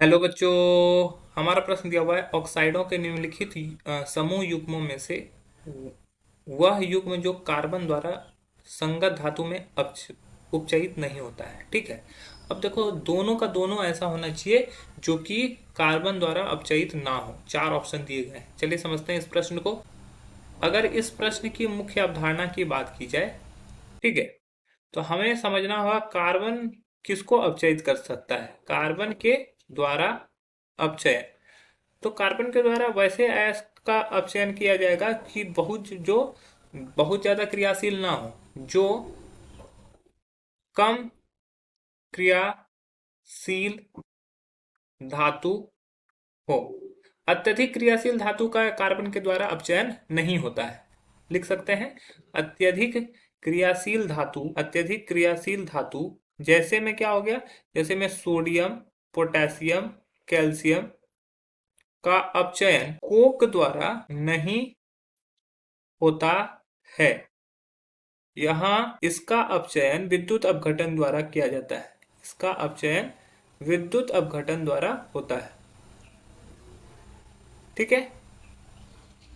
Hello बच्चों। हमारा प्रश्न दिया हुआ है ऑक्साइडों के निम्नलिखित समूह युग्मों में से वह युग्म जो कार्बन द्वारा संगत धातु में उपचयित नहीं होता है। ठीक है। अब देखो दोनों का दोनों ऐसा होना चाहिए जो कि कार्बन द्वारा अपचयित ना हो। चार ऑप्शन दिए गए हैं। चलिए समझते हैं इस प्रश्न को। अगर इस प्रश्न की मुख्य अवधारणा की बात की जाए, ठीक है, तो हमें समझना होगा कार्बन किसको अपचयित कर सकता है। कार्बन के द्वारा अपचयन, तो कार्बन के द्वारा वैसे अयस्क का अपचयन किया जाएगा कि बहुत ज्यादा क्रियाशील ना हो, जो कम क्रियाशील धातु हो। अत्यधिक क्रियाशील धातु का कार्बन के द्वारा अपचयन नहीं होता है। लिख सकते हैं अत्यधिक अत्यधिक क्रियाशील धातु जैसे में क्या हो गया, जैसे में सोडियम, पोटेशियम, कैल्शियम का अपचयन कोक द्वारा नहीं होता है। यहाँ इसका अपचयन विद्युत अपघटन द्वारा किया जाता है। इसका अपचयन विद्युत अपघटन द्वारा होता है। ठीक है,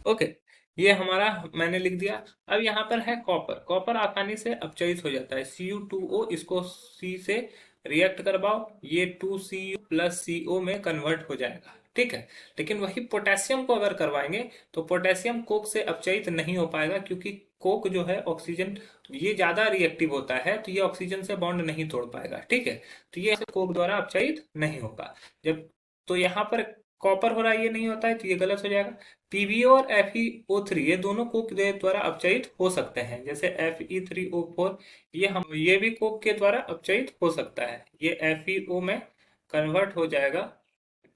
ओके। ये हमारा मैंने लिख दिया। अब यहाँ पर है कॉपर। कॉपर आसानी से अपचयित हो जाता है। Cu2O, इसको C से रिएक्ट करवाओ, ये 2Cu प्लस CO में कन्वर्ट हो जाएगा। ठीक है। लेकिन वही पोटेशियम को अगर करवाएंगे तो पोटेशियम कोक से अपचयित नहीं हो पाएगा, क्योंकि कोक जो है ऑक्सीजन, ये ज्यादा रिएक्टिव होता है, तो ये ऑक्सीजन से बॉन्ड नहीं तोड़ पाएगा। ठीक है, तो ये कोक द्वारा अपचयित नहीं होगा। जब तो यहाँ पर कॉपर हो रहा है, ये नहीं होता है, तो ये गलत हो जाएगा। पीबीओ और FeO3 ये दोनों कोक के द्वारा अपचयित हो सकते हैं। जैसे Fe3O4, ये भी कोक के द्वारा अपचयित हो सकता है। ये FeO में कन्वर्ट हो जाएगा,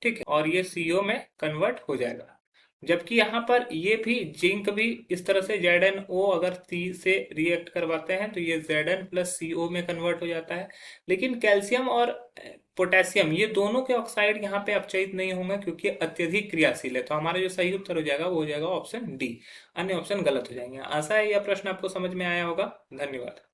ठीक है, और ये CO में कन्वर्ट हो जाएगा। जबकि यहाँ पर ये भी जिंक भी इस तरह से ZnO अगर C से रिएक्ट करवाते हैं तो ये Zn प्लस CO में कन्वर्ट हो जाता है। लेकिन कैल्शियम और पोटेशियम ये दोनों के ऑक्साइड यहाँ पे अपचयित नहीं होंगे, क्योंकि अत्यधिक क्रियाशील है। तो हमारा जो सही उत्तर हो जाएगा वो हो जाएगा ऑप्शन डी। अन्य ऑप्शन गलत हो जाएंगे। आशा है यह प्रश्न आपको समझ में आया होगा। धन्यवाद।